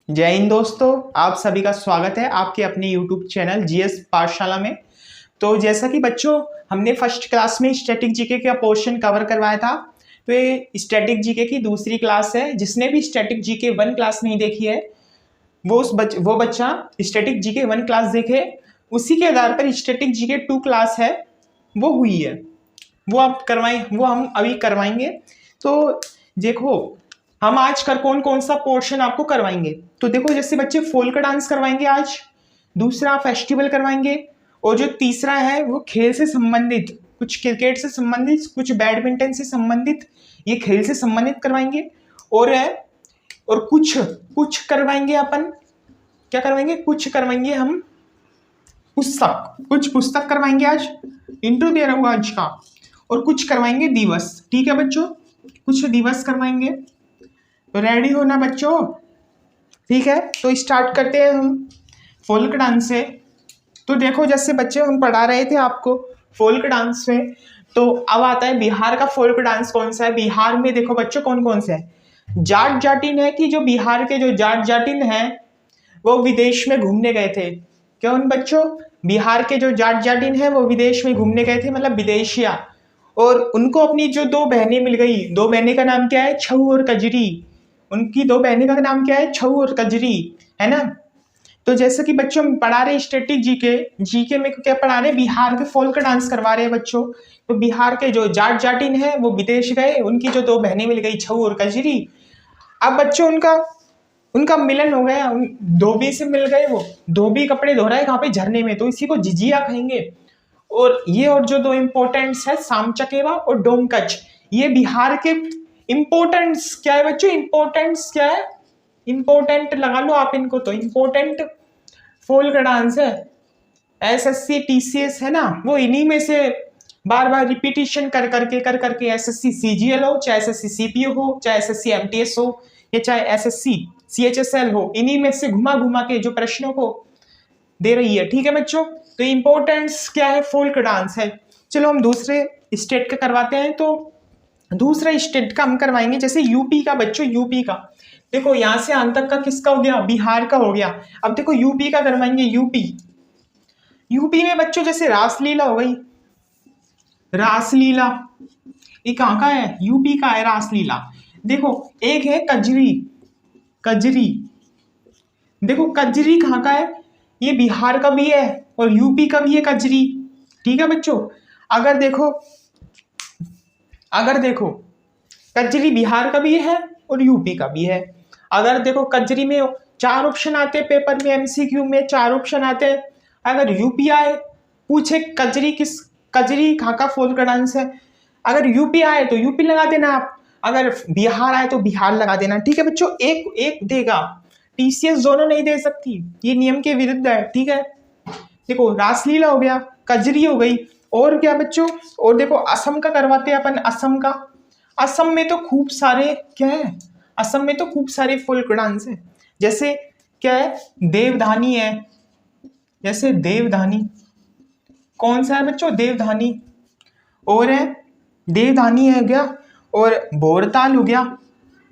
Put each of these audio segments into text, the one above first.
जय हिंद दोस्तों, आप सभी का स्वागत है आपके अपने YouTube चैनल जीएस पाठशाला में। तो जैसा कि बच्चों हमने फर्स्ट क्लास में स्टैटिक जीके का पोर्शन कवर करवाया था, तो ये स्टैटिक जीके की दूसरी क्लास है। जिसने भी स्टैटिक जीके 1 क्लास नहीं देखी है वो बच्चा स्टैटिक जीके 1 क्लास देखे, उसी के आधार पर स्टैटिक जीके 2 क्लास है वो हुई है, वो हम अभी करवाएंगे। तो देखो हम आज कौन कौन सा पोर्शन आपको करवाएंगे। तो देखो जैसे बच्चे फोल्क डांस करवाएंगे आज, दूसरा फेस्टिवल करवाएंगे, और जो तीसरा है वो खेल से संबंधित, कुछ क्रिकेट से संबंधित, कुछ बैडमिंटन से संबंधित, ये खेल से संबंधित करवाएंगे। और कुछ करवाएंगे अपन, क्या करवाएंगे, कुछ करवाएंगे हम कुछ पुस्तक करवाएंगे आज, इंट्रो दे रहा हूँ आज का। और कुछ करवाएंगे दिवस, ठीक है बच्चों, कुछ दिवस करवाएंगे। तो रेडी हो ना बच्चों, ठीक है। तो स्टार्ट करते हैं हम फोल्क डांस से। तो देखो जैसे बच्चे हम पढ़ा रहे थे आपको फोल्क डांस में, तो अब आता है बिहार का फोल्क डांस कौन सा है। बिहार में देखो बच्चों कौन कौन से है। जाट जाटिन है कि जो बिहार के जो जाट जाटिन हैं वो विदेश में घूमने गए थे। क्यों बच्चों, बिहार के जो जाट जाटिन है वो विदेश में घूमने गए थे, मतलब विदेशिया, और उनको अपनी जो 2 बहनें मिल गई। 2 बहनें का नाम क्या है, छऊ और कजरी। उनकी 2 बहनें का नाम क्या है, छऊ और कजरी, है ना। तो जैसे कि बच्चों हम पढ़ा रहे स्टैटिक जीके में क्या पढ़ा रहे, बिहार के फोल्क डांस करवा रहे हैं बच्चों। तो बिहार के जो जाट जाटिन है वो विदेश गए, उनकी जो 2 बहनें मिल गई, छऊ और कजरी। अब बच्चों उनका मिलन हो गया, धोबी से मिल गए। वो धोबी कपड़े धो रहा है कहाँ पे, झरने में, तो इसी को झिझिया कहेंगे। और जो 2 इम्पोर्टेंट्स है, साम चकेवा और डोमकच, ये बिहार के इम्पोर्टेंट्स क्या है बच्चों, इम्पोर्टेंट्स क्या है, इम्पोर्टेंट लगा लो आप इनको, तो इम्पोर्टेंट फोल्क डांस है। एसएससी टीसीएस है ना, वो इन्हीं में से बार बार रिपीटिशन कर करके एसएससी सीजीएल हो, चाहे एसएससी सीपीयू हो, चाहे एसएससी एमटीएस हो, या चाहे एसएससी सीएचएसएल हो, इन्हीं में से घुमा घुमा के जो प्रश्नों को दे रही है, ठीक है बच्चों। तो इम्पोर्टेंस क्या है, फोल्क डांस है। चलो हम दूसरे स्टेट का करवाते हैं। तो दूसरा स्टेट का हम करवाएंगे, जैसे यूपी का बच्चों, यूपी का देखो यहाँ से अंत तक का किसका हो गया, बिहार का हो गया। अब देखो यूपी का करवाएंगे। यूपी में बच्चों जैसे रासलीला हो गई, रासलीला ये कहाँ का है, यूपी का है रासलीला। देखो एक है कजरी, देखो कजरी कहाँ का है, ये बिहार का भी है और यूपी का भी है कजरी, ठीक है बच्चों। अगर देखो कजरी बिहार का भी है और यूपी का भी है। अगर देखो कजरी में 4 ऑप्शन आते हैं, पेपर में एमसीक्यू में 4 ऑप्शन आते हैं। अगर यूपी आए, पूछे कजरी कहाँ का फोल्क डांस है, अगर यूपी आए तो यूपी लगा देना आप, अगर बिहार आए तो बिहार लगा देना, ठीक है बच्चों। एक देगा, टीसीएस दोनों नहीं दे सकती, ये नियम के विरुद्ध है, ठीक है। देखो रासलीला हो गया, कजरी हो गई, और क्या बच्चों, और देखो असम का करवाते हैं अपन। असम में तो खूब सारे क्या है, असम में तो खूब सारे फोल्क डांस है। जैसे क्या है, देवधानी है, जैसे देवधानी कौन सा है बच्चों, देवधानी, और है देवधानी है गया, और भोरताल हो गया।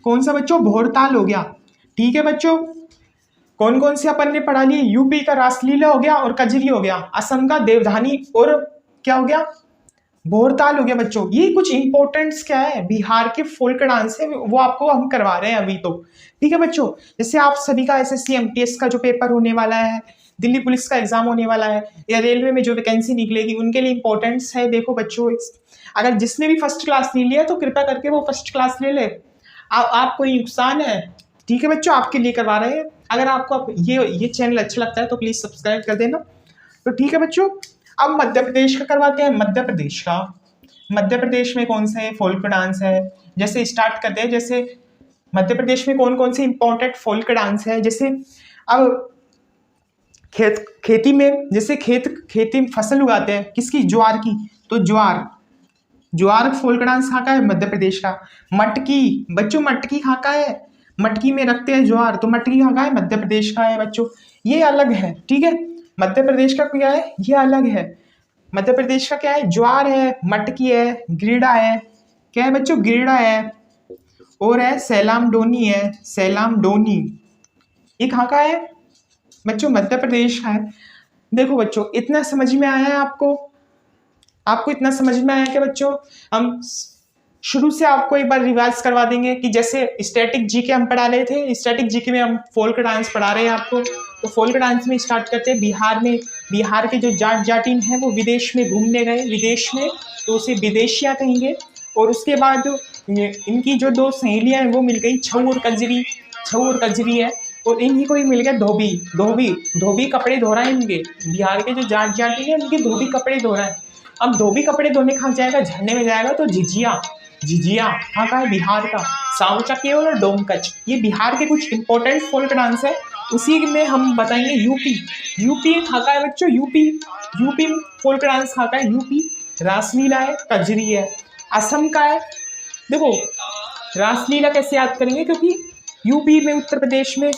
कौन सा बच्चों, भोरताल हो गया, ठीक है बच्चों। कौन कौन से अपन ने पढ़ा लिए, यूपी का रासलीला हो गया और कजरी हो गया, असम का देवधानी, और क्या हो गया, भोरताल हो गया बच्चों। ये कुछ इंपॉर्टेंट्स क्या है, बिहार के फोल्क डांस है, वो आपको हम करवा रहे हैं अभी तो, ठीक है बच्चों। जैसे आप सभी का एसएससी एमटीएस का जो पेपर होने वाला है, दिल्ली पुलिस का एग्जाम होने वाला है, या रेलवे में जो वैकेंसी निकलेगी, उनके लिए इंपॉर्टेंट्स है। देखो बच्चों, अगर जिसने भी फर्स्ट क्लास नहीं लिया तो कृपया करके वो फर्स्ट क्लास ले ले, आप कोई नुकसान है, ठीक है बच्चों, आपके लिए करवा रहे हैं। अगर आपको ये चैनल अच्छा लगता है तो प्लीज सब्सक्राइब कर देना, तो ठीक है बच्चों। अब मध्य प्रदेश का करवाते हैं। मध्य प्रदेश में कौन से फोल्क डांस है, जैसे स्टार्ट करते हैं। जैसे मध्य प्रदेश में कौन कौन से इंपॉर्टेंट फोल्क डांस है, जैसे अब खेती में, जैसे खेती में फसल उगाते हैं, किसकी, ज्वार की, तो ज्वार फोल्क डांस कहाँ का है, मध्य प्रदेश का। मटकी बच्चों, मटकी कहाँ का है, मटकी में रखते हैं ज्वार, तो मटकी कहाँ का है, मध्य प्रदेश का है बच्चों। ये अलग है, ठीक है, मध्य प्रदेश का क्या है, ये अलग है। मध्य प्रदेश का क्या है, ज्वार है, मटकी है, गिरडा है, क्या है बच्चों, गिरडा है, और है सैलाम डोनी है, सैलाम डोनी, ये कहाँ का है बच्चों? मध्य प्रदेश का है। देखो बच्चों, इतना समझ में आया है आपको? आपको इतना समझ में आया कि बच्चों हम शुरू से आपको एक बार रिवाइज करवा देंगे कि जैसे स्टैटिक जीके हम पढ़ा रहे थे, स्टैटिक जीके में हम फोल्क डांस पढ़ा रहे हैं आपको। तो फोल्क डांस में स्टार्ट करते हैं बिहार में। बिहार के जो जाट जाटिन हैं वो विदेश में घूमने गए, विदेश में, तो उसे विदेशिया कहेंगे। और उसके बाद जो इनकी जो दो सहेलियां हैं वो मिल गई, छऊ और कजरी। छऊ और कजरी है, और इन्हीं को ही मिल गया धोबी। धोबी धोबी कपड़े धो रहा है इनके, बिहार के जो जाट जाटिन है उनके धोबी कपड़े धो रहा है। अब धोबी कपड़े धोने कहाँ जाएगा? झरने में जाएगा। तो झिझिया, झिझिया कहाँ का है? बिहार का। सांवचा केवल और डोमकच, ये बिहार के कुछ इंपॉर्टेंट फोल्क डांस है। उसी में हम बताएंगे यूपी। यूपी कहाँ का है बच्चों? यूपी। यूपी फोल्क डांस कहाँ का है? यूपी। रासलीला है, कजरी है। असम का है। देखो रासलीला कैसे याद करेंगे? क्योंकि यूपी में, उत्तर प्रदेश में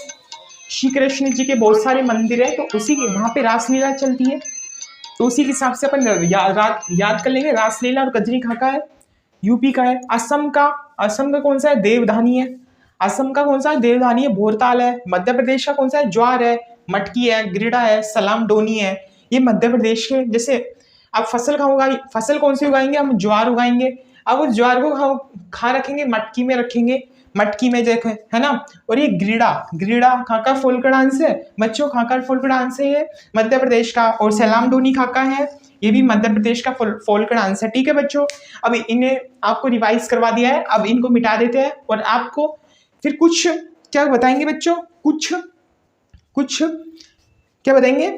श्री कृष्ण जी के बहुत सारे मंदिर है, तो उसी के वहाँ पे रासलीला चलती है। तो उसी के हिसाब से अपन याद कर लेंगे। रासलीला और कजरी कहाँ का है? यूपी का है। असम का कौन सा है? देवधानी है। असम का कौन सा है? देवधानी है। भोरताल है। मध्य प्रदेश का कौन सा है? ज्वार है, मटकी है, गिरिडा है, सलाम डोनी है। ये मध्य प्रदेश के। जैसे अब फसल कहाँ उगाई? फसल कौन सी उगाएंगे? हम ज्वार उगाएंगे। अब उस ज्वार को कहाँ रखेंगे? मटकी में रखेंगे। मटकी में देखो है ना। और ये गिरिडा, गिरिडा कहाँ का फोल्क डांस है बच्चों? कहाँ का फोल्क डांस है? ये मध्य प्रदेश का। और सलाम डोनी कहाँ का है? ये भी मध्य प्रदेश का फोल्क डांस है। ठीक है बच्चों, अब इन्हें आपको रिवाइज करवा दिया है, अब इनको मिटा देते हैं और आपको फिर कुछ क्या बताएंगे बच्चों? कुछ क्या बताएंगे?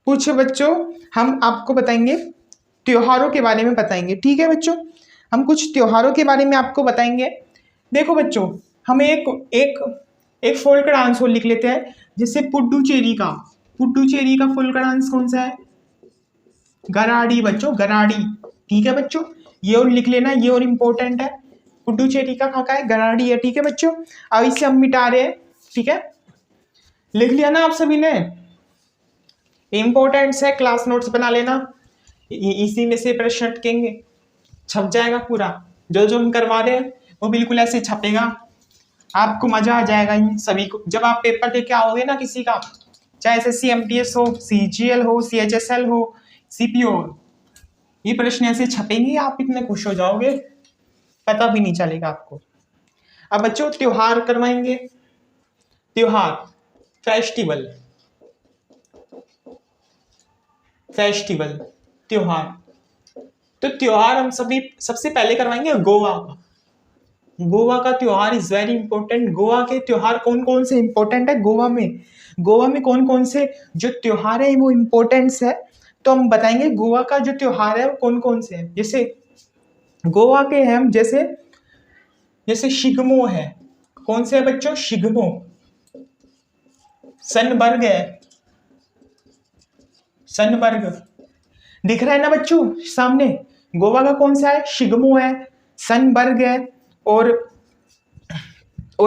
कुछ बच्चों हम आपको बताएंगे त्योहारों के बारे में बताएंगे। ठीक है बच्चों, हम कुछ त्योहारों के बारे में आपको बताएंगे। देखो बच्चों, हम एक फोल्क डांस और लिख लेते हैं, जैसे पुडुचेरी का फोल्क डांस कौन सा है? गराड़ी बच्चों, गराड़ी। ठीक है बच्चों, ये और लिख लेना, ये और इम्पोर्टेंट है। पुडुचेरी का कहाँ का है? गराड़ी है। ठीक है बच्चों, अब इसे हम मिटा रहे हैं। ठीक है, लिख लिया ना आप सभी ने? इम्पोर्टेंट्स है, क्लास नोट्स बना लेना, इसी में से प्रश्न अटकेंगे, छप जाएगा पूरा। जो जो हम करवा रहे हैं वो बिल्कुल ऐसे छपेगा, आपको मजा आ जाएगा इन सभी को। जब आप पेपर दे के आओगे ना किसी का, चाहे SSC MTS हो, CGL हो, CHSL हो, CPO हो, ये प्रश्न ऐसे छपेंगे, आप इतने खुश हो जाओगे, पता भी नहीं चलेगा आपको। अब बच्चों त्योहार करवाएंगे। त्योहार, फेस्टिवल, त्योहार। तो त्योहार हम सबसे पहले करवाएंगे गोवा का। गोवा का त्योहार इज वेरी इंपॉर्टेंट। गोवा के त्योहार कौन कौन से इंपॉर्टेंट है? गोवा में कौन कौन से जो त्योहार है वो इंपॉर्टेंस है, तो हम बताएंगे गोवा का जो त्योहार है वो कौन कौन से है। जैसे गोवा के हैं, जैसे शिगमो है। कौन से है बच्चों? शिगमो। सनबर्ग है, सनबर्ग दिख रहा है ना बच्चों सामने? गोवा का कौन सा है? शिगमो है, सनबर्ग है। और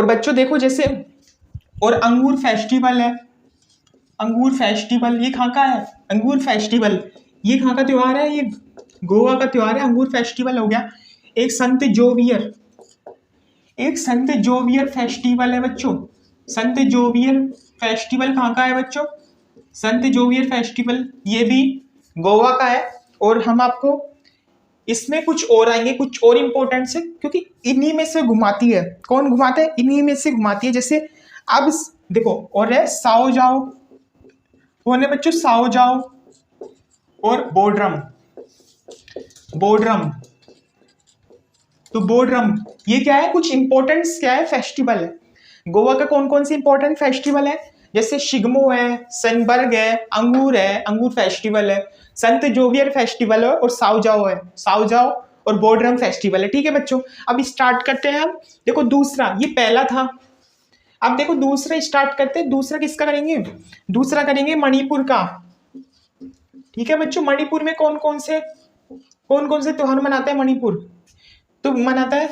बच्चों देखो जैसे, और अंगूर फेस्टिवल है। अंगूर फेस्टिवल ये कहाँ का है? अंगूर फेस्टिवल ये कहाँ का त्योहार है? ये गोवा का त्योहार है। अंगूर फेस्टिवल हो गया। एक संत जोवियर फेस्टिवल है बच्चों। संत जोवियर फेस्टिवल कहाँ का है बच्चों? संत जोवियर फेस्टिवल ये भी गोवा का है। और हम आपको इसमें कुछ और आएंगे, कुछ और इंपॉर्टेंट से, क्योंकि इन्हीं में से घुमाती है। कौन घुमाता है? इन्हीं में से घुमाती है। जैसे अब देखो, और है साओ जाओ, कौन है बच्चों? साओ जाओ। और बोड्रम, तो बोड्रम ये क्या है? कुछ इंपॉर्टेंस क्या है? फेस्टिवल है। गोवा का कौन कौन से इंपॉर्टेंट फेस्टिवल है? जैसे शिगमो है, सनबर्ग है, अंगूर है, अंगूर फेस्टिवल है, संत जोवियर फेस्टिवल है, और साओ जाओ और बोड्रम फेस्टिवल है। ठीक है बच्चों, अब स्टार्ट करते हैं हम। देखो दूसरा, ये पहला था, अब देखो दूसरा स्टार्ट करते हैं। दूसरा किसका करेंगे? दूसरा करेंगे मणिपुर का। ठीक है बच्चों, मणिपुर में कौन कौन से त्योहार मनाते हैं मणिपुर? तो मनाता है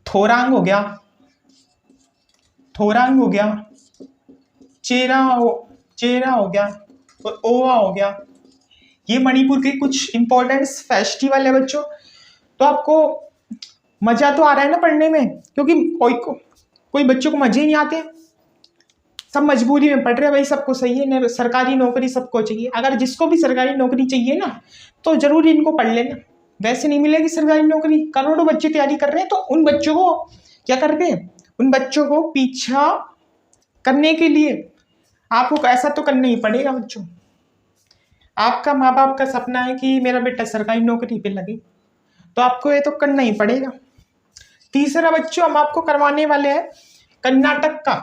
थोरांग हो गया, चेरा हो गया, और ओवा हो गया। ये मणिपुर के कुछ इंपॉर्टेंट फेस्टिवल है बच्चों। तो आपको मजा तो आ रहा है ना पढ़ने में? क्योंकि कोई बच्चों को मजे ही नहीं आते, सब मजबूरी में पढ़ रहे हैं भाई, सबको सही है, सरकारी नौकरी सबको चाहिए। अगर जिसको भी सरकारी नौकरी चाहिए ना तो जरूर इनको पढ़ लेना, वैसे नहीं मिलेगी सरकारी नौकरी। करोड़ों बच्चे तैयारी कर रहे हैं, तो उन बच्चों को क्या कर रहे हैं, उन बच्चों को पीछा करने के लिए आपको ऐसा तो करना ही पड़ेगा बच्चों। आपका माँ बाप का सपना है कि मेरा बेटा सरकारी नौकरी पे लगे, तो आपको ये तो करना ही पड़ेगा। तीसरा बच्चों हम आपको करवाने वाले हैं कर्नाटक का।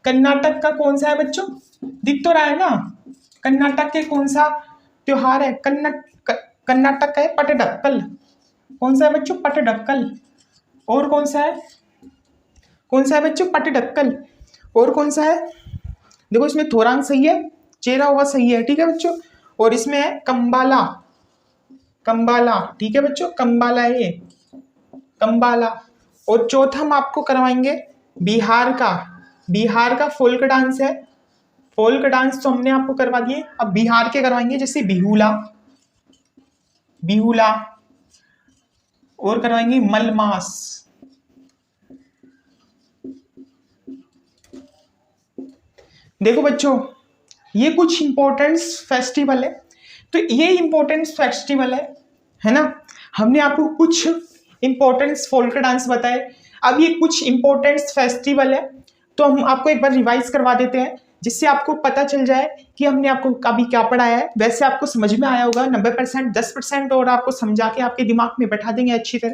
कर्नाटक का कौन सा है बच्चों, दिख तो रहा है ना, कर्नाटक के कौन सा त्योहार है, कर्नाटक का है पटडक्कल। कौन सा है बच्चों, पटडक्कल। और कौन सा है, कौन सा है बच्चों, पटडक्कल। और कौन सा है, देखो इसमें थोरांग सही है, चेरा हुआ सही है, ठीक है बच्चों। और इसमें है कंबाला, कंबाला, ठीक है बच्चों, कंबाला है ये, कंबाला। और चौथा हम आपको करवाएंगे बिहार का, बिहार का फोल्क डांस है। फोल्क डांस तो हमने आपको करवा दिए, अब बिहार के करवाएंगे, जैसे बिहुला, बिहुला। और करवाएंगे मलमास। देखो बच्चों ये कुछ इंपॉर्टेंट फेस्टिवल है, तो ये इंपॉर्टेंट फेस्टिवल है ना। हमने आपको कुछ इंपॉर्टेंट फोल्क डांस बताए, अब ये कुछ इंपॉर्टेंट फेस्टिवल है, तो हम आपको एक बार रिवाइज करवा देते हैं, जिससे आपको पता चल जाए कि हमने आपको अभी क्या पढ़ाया है। वैसे आपको समझ में आया होगा 90%, 10% और आपको समझा के आपके दिमाग में बैठा देंगे अच्छी तरह।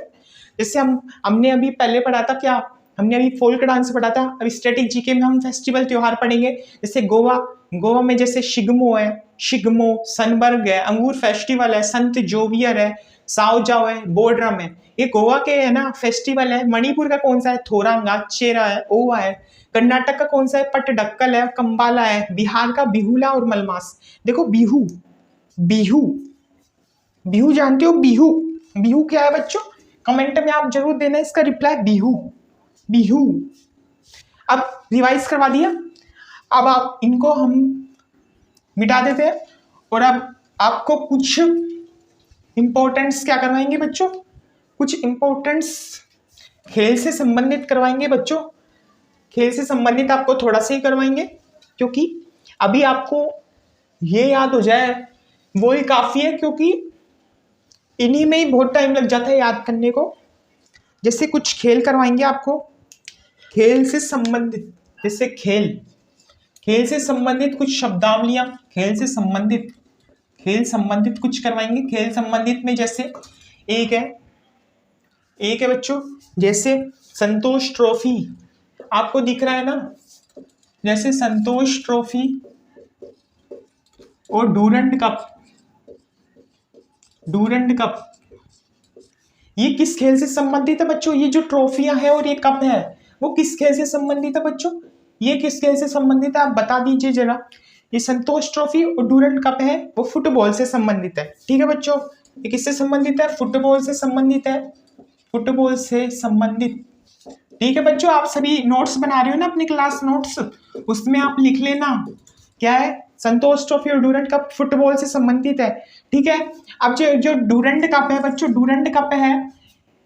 जैसे हमने अभी पहले पढ़ा था क्या, हमने अभी फोल्क डांस पढ़ा था। अभी स्टैटिक जीके में हम फेस्टिवल त्योहार पढ़ेंगे, जैसे गोवा, गोवा में जैसे शिगमो है, शिगमो, सनबर्ग है, अंगूर फेस्टिवल है, संत जोवियर है, साओजाओ है, बोर्ड्रम है, ये गोवा के है ना फेस्टिवल है। मणिपुर का कौन सा है, थोरांगा, चेरा है, ओवा है। कर्नाटक का कौन सा है, पटडक्कल है, कंबाला है। बिहार का बिहुला और मलमास। देखो बिहू, बिहू, बिहू जानते हो, बिहू, बिहू क्या है बच्चों, कमेंट में आप जरूर देना इसका रिप्लाई, बिहू, बिहू। अब रिवाइज करवा दिया, अब आप इनको हम मिटा देते हैं, और अब आपको कुछ इंपॉर्टेंट्स क्या करवाएंगे बच्चों, कुछ इंपॉर्टेंट्स खेल से संबंधित करवाएंगे बच्चों। खेल से संबंधित आपको थोड़ा सा ही करवाएंगे, क्योंकि अभी आपको ये याद हो जाए वो ही काफ़ी है, क्योंकि इन्हीं में ही बहुत टाइम लग जाता है याद करने को। जैसे कुछ खेल करवाएंगे आपको, खेल से संबंधित, जैसे खेल, खेल से संबंधित कुछ शब्दावलियां, खेल से संबंधित, खेल संबंधित कुछ करवाएंगे। खेल संबंधित में जैसे एक है बच्चों, जैसे संतोष ट्रॉफी, आपको दिख रहा है ना, जैसे संतोष ट्रॉफी और डूरंड कप, डूरंड कप, ये किस खेल से संबंधित है बच्चों, ये जो ट्रॉफियां है और ये कप है वो किस खेल से संबंधित है बच्चों, ये किस खेल से संबंधित है, आप बता दीजिए जरा। ये संतोष ट्रॉफी और डूरंड कप है वो फुटबॉल से संबंधित है, ठीक है बच्चों। ये किससे संबंधित है, फुटबॉल से संबंधित है, फुटबॉल से संबंधित, ठीक है बच्चों। आप सभी नोट्स बना रहे हो ना अपने क्लास नोट्स, उसमें आप लिख लेना क्या है, संतोष ट्रॉफी और डूरंड कप फुटबॉल से संबंधित है, ठीक है। अब जो डूरंड कप है बच्चों, डूरंड कप है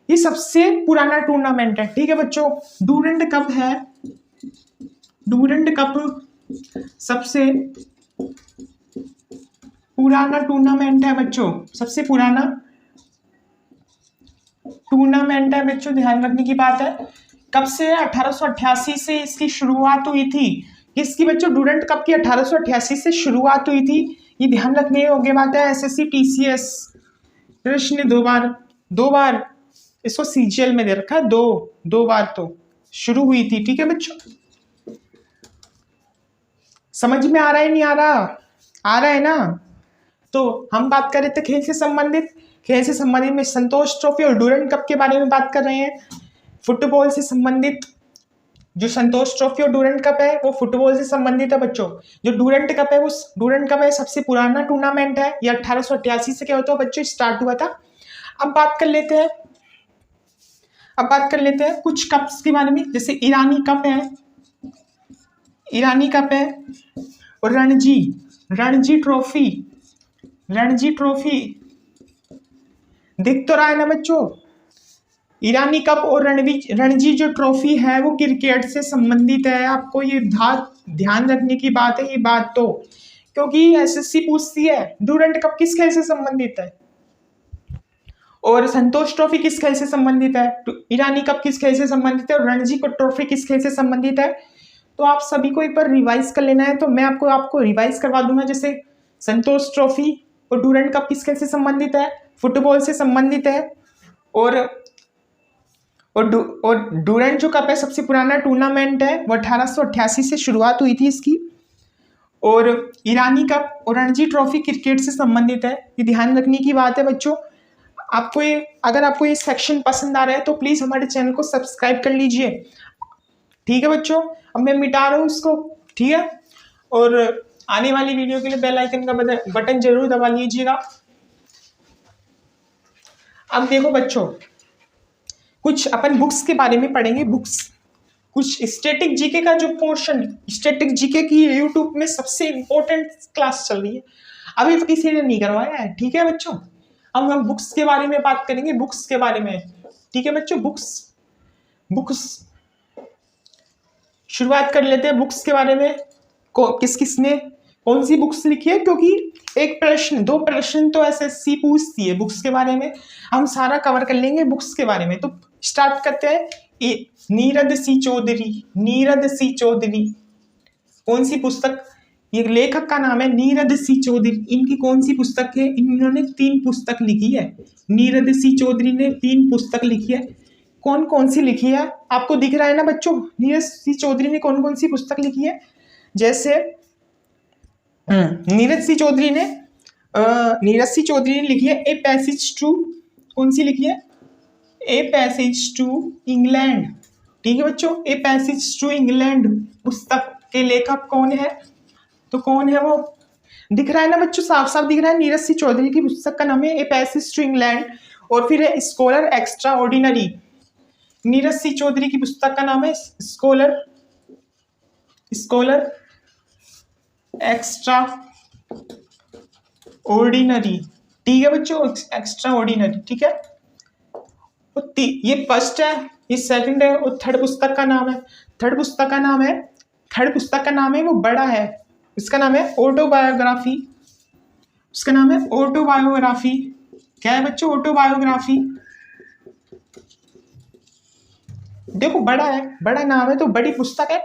ये सबसे पुराना टूर्नामेंट है, ठीक है बच्चों। डूरंड कप है, डूरंड कप सबसे पुराना टूर्नामेंट है बच्चों, सबसे पुराना टूर्नामेंट है बच्चों, ध्यान रखने की बात है। कब से, 1888 से इसकी शुरुआत हुई थी। किसकी बच्चों, डूरंड कप की 1888 से शुरुआत हुई थी, ये ध्यान रखने योग्य बात है। एसएससी टीसीएस प्रश्न ने दो बार इसको सीजीएल में दे रखा है, दो बार तो शुरू हुई थी, ठीक है बच्चों। समझ में आ रहा है, नहीं आ रहा, आ रहा है ना। तो हम बात कर रहे थे खेल से संबंधित, खेल से संबंधित में संतोष ट्रॉफी और डूरंड कप के बारे में बात कर रहे हैं। फुटबॉल से संबंधित जो संतोष ट्रॉफी और डूरंड कप है वो फुटबॉल से संबंधित है बच्चों। जो डूरंड कप है वो डूरंड कप है सबसे पुराना टूर्नामेंट है, ये 1888 से क्या होता है बच्चों स्टार्ट हुआ था। अब बात कर लेते हैं कुछ कप्स के बारे में, जैसे ईरानी कप है, ईरानी कप है, और रणजी ट्रॉफी दिख तो रहा है ना बच्चों। ईरानी कप और रणजी जो ट्रॉफी है वो क्रिकेट से संबंधित है, आपको ये ध्यान रखने की बात है ये बात तो, क्योंकि एसएससी पूछती है डूरंड कप किस खेल से संबंधित है और संतोष ट्रॉफी किस खेल से संबंधित है, ईरानी कप किस खेल से संबंधित है और रणजी ट्रॉफी किस खेल से संबंधित है। तो आप सभी को एक बार रिवाइज कर लेना है। तो मैं आपको रिवाइज करवा दूंगा। जैसे संतोष ट्रॉफी और डूरंड कप किस खेल से संबंधित है, फुटबॉल से संबंधित है। और डूरंड जो कप है सबसे पुराना टूर्नामेंट है, वो 1888 से शुरुआत हुई थी इसकी। और ईरानी कप और रणजी ट्रॉफी क्रिकेट से संबंधित है। ये ध्यान रखने की बात है बच्चों। अगर आपको ये सेक्शन पसंद आ रहा है तो प्लीज़ हमारे चैनल को सब्सक्राइब कर लीजिए, ठीक है बच्चों। अब मैं मिटा रहा हूँ इसको, ठीक है। और आने वाली वीडियो के लिए बेल आइकन का बटन जरूर दबा लीजिएगा। अब देखो बच्चों, कुछ अपन बुक्स के बारे में पढ़ेंगे। बुक्स, कुछ स्टैटिक जीके का जो पोर्शन, स्टैटिक जीके की यूट्यूब में सबसे इम्पोर्टेंट क्लास चल रही है, अभी तो किसी ने नहीं करवाया है, ठीक है बच्चों। अब हम बुक्स के बारे में बात करेंगे, बुक्स के बारे में, ठीक है बच्चों। बुक्स शुरुआत कर लेते हैं बुक्स के बारे में। किसने कौन सी बुक्स लिखी है, क्योंकि एक प्रश्न, दो प्रश्न तो एसएससी पूछती है बुक्स के बारे में। हम सारा कवर कर लेंगे बुक्स के बारे में। तो स्टार्ट करते हैं। नीरद सी चौधरी, कौन सी पुस्तक, ये लेखक का नाम है नीरद सी चौधरी। इनकी कौन सी पुस्तक है, इन्होंने 3 पुस्तक लिखी है। नीरद सी चौधरी ने 3 पुस्तक लिखी है। कौन कौन सी लिखी है आपको दिख रहा है ना बच्चों। नीरज सी चौधरी ने कौन कौन सी पुस्तक लिखी है, जैसे नीरज सी चौधरी ने लिखी है ए पैसेज टू, कौन सी लिखी है, ए पैसेज टू इंग्लैंड, ठीक है बच्चों। ए पैसेज टू इंग्लैंड पुस्तक के लेखक कौन है, तो कौन है वो, दिख रहा है ना बच्चों, साफ साफ दिख रहा है। नीरज सी चौधरी की पुस्तक का नाम है ए पैसेज टू इंग्लैंड। और फिर है स्कॉलर एक्स्ट्रा ऑर्डिनरी। नीरज सी चौधरी की पुस्तक का नाम है स्कॉलर एक्स्ट्रा ऑर्डिनरी, ठीक है बच्चों, एक्स्ट्रा ऑर्डिनरी, ठीक है। ये फर्स्ट है, ये सेकंड है। और थर्ड पुस्तक का नाम है वो बड़ा है, इसका नाम है ऑटोबायोग्राफी। क्या है बच्चों, ऑटोबायोग्राफी। देखो बड़ा है, बड़ा नाम है तो बड़ी पुस्तक है,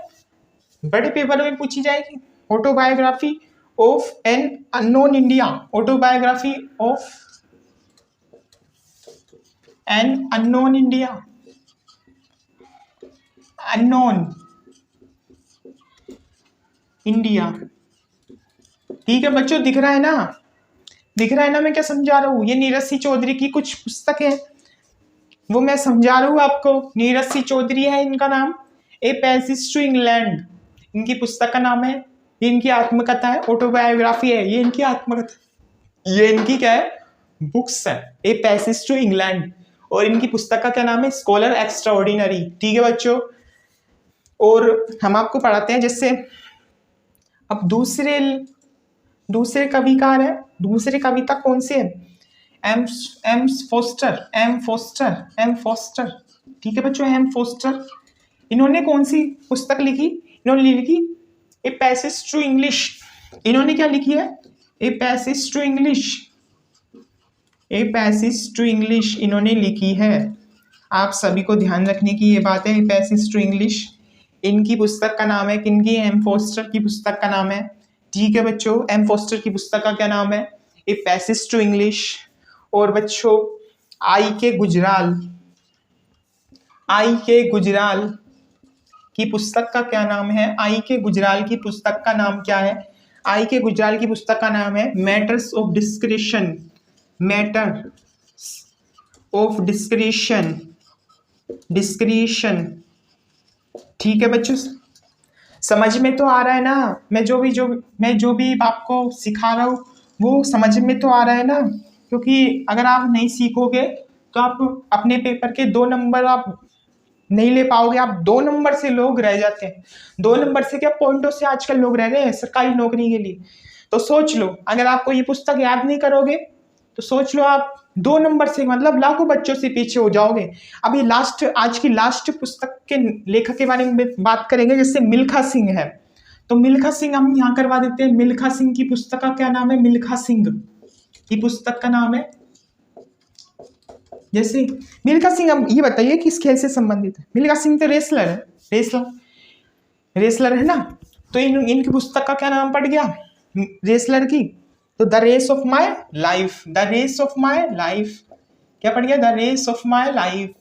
बड़े पेपर में पूछी जाएगी। Autobiography of an unknown India, autobiography of an unknown India, unknown India, ठीक है बच्चों। दिख रहा है ना मैं क्या समझा रहा हूँ। ये नीरज सी चौधरी की कुछ पुस्तकें हैं, वो मैं समझा रहा हूँ आपको। नीरज सी चौधरी है इनका नाम, ए पैसेज टू इंग्लैंड इनकी पुस्तक का नाम है। ये इनकी आत्मकथा है, ऑटोबायोग्राफी है, ये इनकी आत्मकथा, ये इनकी क्या है, बुक्स है, ए पैसेज टू इंग्लैंड। और इनकी पुस्तक का क्या नाम है, स्कॉलर एक्स्ट्रा ऑर्डिनरी, ठीक है बच्चों। और हम आपको पढ़ाते हैं, जैसे अब दूसरे कविकार है, दूसरे कविता कौन से है, एम फोस्टर, ठीक है बच्चों, एम फोस्टर। इन्होंने कौन सी पुस्तक लिखी, इन्होंने लिखी ए पैसेज टू इंग्लिश। इन्होंने क्या लिखी है, ए पैसेज टू इंग्लिश इन्होंने लिखी है। आप सभी को ध्यान रखने की ये बात है, ए पैसेज टू इंग्लिश इनकी पुस्तक का नाम है। किनकी, एम फोस्टर की पुस्तक का नाम है, ठीक है बच्चों। एम फोस्टर की पुस्तक का क्या नाम है, ए पैसेज टू इंग्लिश। और बच्चों आई के गुजराल की पुस्तक का क्या नाम है, आई के गुजराल की पुस्तक का नाम क्या है, आई के गुजराल की पुस्तक का नाम है मैटर्स ऑफ डिस्क्रिशन, ठीक है बच्चों। समझ में तो आ रहा है ना, मैं जो भी आपको सिखा रहा हूँ वो समझ में तो आ रहा है ना। क्योंकि अगर आप नहीं सीखोगे तो आप अपने पेपर के 2 नंबर आप नहीं ले पाओगे। आप 2 नंबर से लोग रह जाते हैं, 2 नंबर से क्या, पॉइंटों से आजकल लोग रह रहे हैं सरकारी नौकरी के लिए। तो सोच लो, अगर आपको ये पुस्तक याद नहीं करोगे तो सोच लो आप 2 नंबर से, मतलब लाखों बच्चों से पीछे हो जाओगे। अभी आज की लास्ट पुस्तक के लेखक के बारे में बात करेंगे, जैसे मिल्खा सिंह है। तो मिल्खा सिंह हम यहाँ करवा देते हैं। मिल्खा सिंह की पुस्तक का क्या नाम है? मिल्खा सिंह की पुस्तक का नाम है, जैसे मिल्खा सिंह। अब ये बताइए किस खेल से संबंधित है? मिल्खा सिंह तो रेसलर है, रेसलर है ना। तो इनकी पुस्तक का क्या नाम पड़ गया? रेसलर की। तो the race of my life, the race of my life क्या पड़ गया? The race of my life.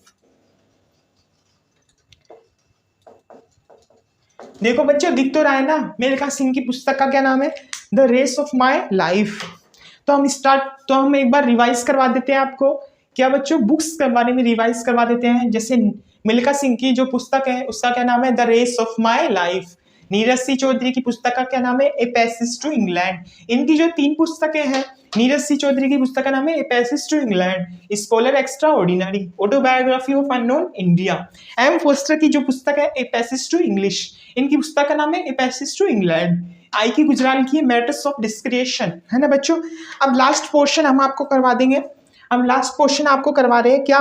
देखो बच्चों दिख तो रहा है ना, मिल्खा सिंह की पुस्तक का क्या नाम है? The race of my life. तो हम एक बार रिवाइज करवा देते हैं आपको। क्या बच्चों? बुक्स के बारे में रिवाइज करवा देते हैं। जैसे मिल्खा सिंह की जो पुस्तक है उसका क्या नाम है? The race of my life. Neeraj Singh Chaudhary की पुस्तक का क्या नाम है? A passage to England. इनकी जो 3 पुस्तकें हैं, नीरज सिंह चौधरी की पुस्तक का नाम है a passage to England, scholar extraordinary, autobiography of unknown India. M Forster की जो पुस्तक है ए पैसेज टू इंग्लिश, इनकी पुस्तक का नाम है ए पैसेज टू इंग्लैंड। आई की गुजराल की मैटर्स ऑफ डिस्क्रिएशन, है ना बच्चों। अब लास्ट पोर्शन हम आपको करवा देंगे। हम लास्ट पोर्शन आपको करवा रहे हैं क्या?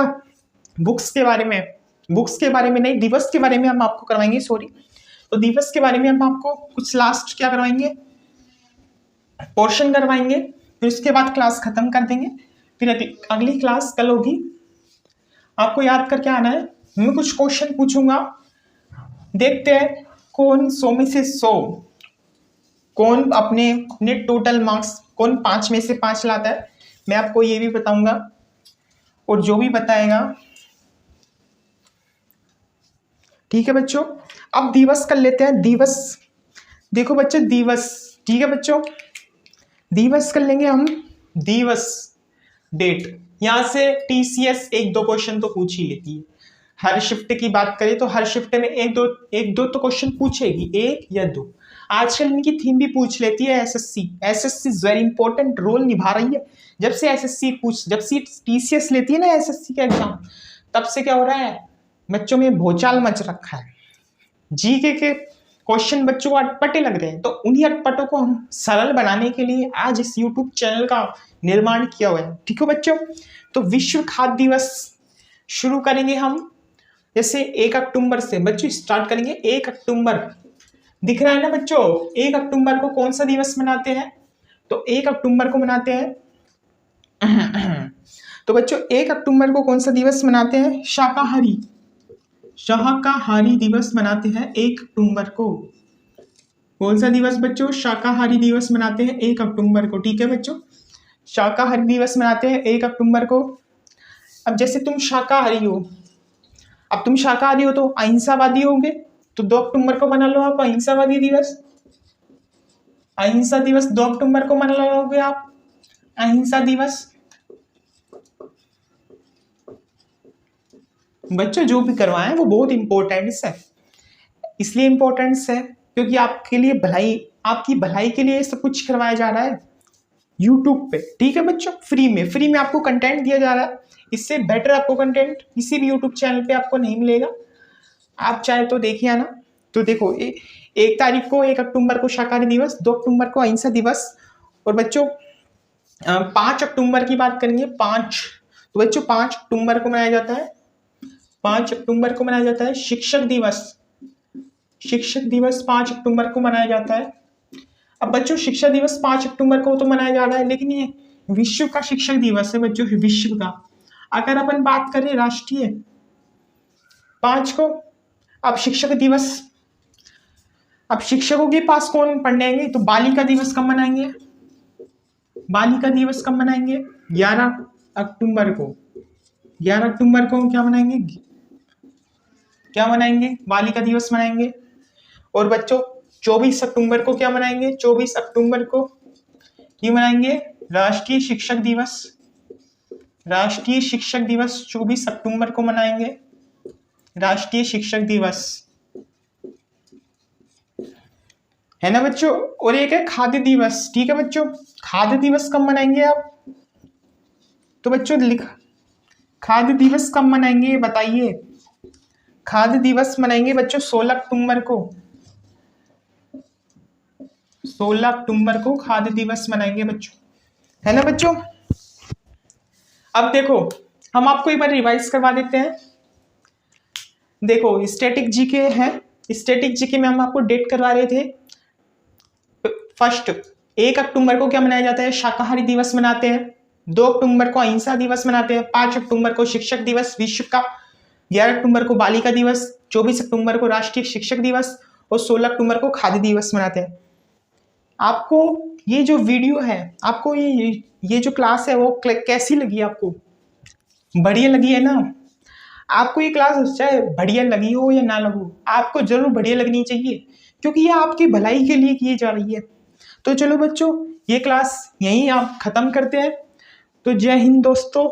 बुक्स के बारे में, बुक्स के बारे में नहीं, दिवस के बारे में हम आपको करवाएंगे, सॉरी। तो दिवस के बारे में हम आपको कुछ लास्ट क्या करवाएंगे? पोर्शन करवाएंगे, फिर उसके बाद क्लास खत्म कर देंगे। फिर अगली क्लास कल होगी। आपको याद करके आना है। मैं कुछ क्वेश्चन पूछूंगा, देखते हैं कौन 100 में से 100, कौन अपने टोटल मार्क्स कौन 5 में से 5 लाता है। मैं आपको ये भी बताऊंगा, और जो भी बताएगा, ठीक है बच्चों। अब दिवस कर लेते हैं। दिवस देखो बच्चों, दिवस, ठीक है बच्चों, दिवस कर लेंगे हम। दिवस डेट, यहां से टीसीएस 1-2 क्वेश्चन तो पूछ ही लेती है। हर शिफ्ट की बात करें तो हर शिफ्ट में एक दो तो क्वेश्चन पूछेगी, 1 या 2। आजकल इनकी थीम भी पूछ लेती है SSC. SSC very important role निभा रही है। जब से टीसीएस लेती है ना एसएससी का एग्जाम, तब से क्या हो रहा है, बच्चों में भूचाल मच रखा है। जीके के क्वेश्चन बच्चों को अटपटे लग रहे हैं, तो उन्हीं अटपटों को हम सरल बनाने के लिए आज इस यूट्यूब चैनल का निर्माण किया हुआ है। ठीक है बच्चों। तो विश्व खाद्य दिवस शुरू करेंगे हम, जैसे 1 अक्टूबर से बच्चों स्टार्ट करेंगे। 1 अक्टूबर दिख रहा है ना बच्चों? 1 अक्टूबर को कौन सा दिवस मनाते हैं? तो 1 अक्टूबर को मनाते हैं तो बच्चों 1 अक्टूबर को कौन सा दिवस मनाते हैं? शाकाहारी दिवस मनाते हैं 1 अक्टूबर को। कौन सा दिवस बच्चों? शाकाहारी दिवस मनाते हैं 1 अक्टूबर को। ठीक है बच्चों, शाकाहारी दिवस मनाते हैं 1 अक्टूबर को। अब जैसे तुम शाकाहारी हो, तो अहिंसावादी होंगे, तो 2 अक्टूबर को मना लो आप अहिंसावादी दिवस। अहिंसा दिवस 2 अक्टूबर को मना लोगे आप अहिंसा दिवस। बच्चों जो भी करवाएं वो बहुत इंपॉर्टेंस है, इसलिए इंपॉर्टेंस है क्योंकि आपके लिए भलाई, आपकी भलाई के लिए सब कुछ करवाया जा रहा है यूट्यूब पे। ठीक है बच्चों, फ्री में आपको कंटेंट दिया जा रहा है। इससे बेटर आपको कंटेंट किसी भी यूट्यूब चैनल पे आपको नहीं मिलेगा। आप चाहे तो देखिए ना। तो देखो 1 तारीख को 1 अक्टूबर को शाकाहारी दिवस, 2 अक्टूबर को अहिंसा दिवस, और बच्चों 5 अक्टूबर की बात करेंगे। 5 तो बच्चों 5 अक्टूबर को मनाया जाता है, 5 अक्टूबर को मनाया जाता है शिक्षक दिवस। 5 अक्टूबर को मनाया जाता है। अब बच्चों शिक्षक दिवस 5 अक्टूबर को तो मनाया जा रहा है, लेकिन ये विश्व का शिक्षक दिवस है बच्चों, विश्व का। अगर अपन बात करें राष्ट्रीय 5 को, अब शिक्षक दिवस, अब शिक्षकों के पास कौन पढ़ने आएंगे? तो बालिका दिवस कब मनाएंगे? 11 अक्टूबर को। 11 अक्टूबर को क्या मनाएंगे? बालिका दिवस मनाएंगे। और बच्चों 24 अक्टूबर को क्या मनाएंगे? 24 अक्टूबर को ये मनाएंगे राष्ट्रीय शिक्षक दिवस। 24 अक्टूबर को मनाएंगे राष्ट्रीय शिक्षक दिवस, है ना बच्चों। और एक है खाद्य दिवस। ठीक है बच्चों, खाद्य दिवस कब मनाएंगे आप? तो बच्चों खाद्य दिवस कब मनाएंगे बताइए? खाद्य दिवस मनाएंगे बच्चों 16 अक्टूबर को। 16 अक्टूबर को खाद्य दिवस मनाएंगे बच्चों, है ना बच्चों। अब देखो हम आपको एक बार रिवाइज करवा देते हैं। देखो स्टैटिक जीके है, स्टैटिक जीके में हम आपको डेट करवा रहे थे फर्स्ट 1 अक्टूबर को क्या मनाया जाता है? शाकाहारी दिवस मनाते हैं। 2 अक्टूबर को अहिंसा दिवस मनाते हैं। 5 अक्टूबर को शिक्षक दिवस विश्व का। 11 अक्टूबर को बालिका दिवस। 24 अक्टूबर को राष्ट्रीय शिक्षक दिवस और 16 अक्टूबर को खादी दिवस मनाते हैं। आपको ये जो वीडियो है, आपको ये जो क्लास है वो कैसी लगी आपको? बढ़िया लगी है ना? आपको ये क्लास चाहे बढ़िया लगी हो या ना लगो, आपको जरूर बढ़िया लगनी चाहिए, क्योंकि ये आपकी भलाई के लिए की जा रही है। तो चलो बच्चों, ये क्लास यहीं आप खत्म करते हैं। तो जय हिंद दोस्तों।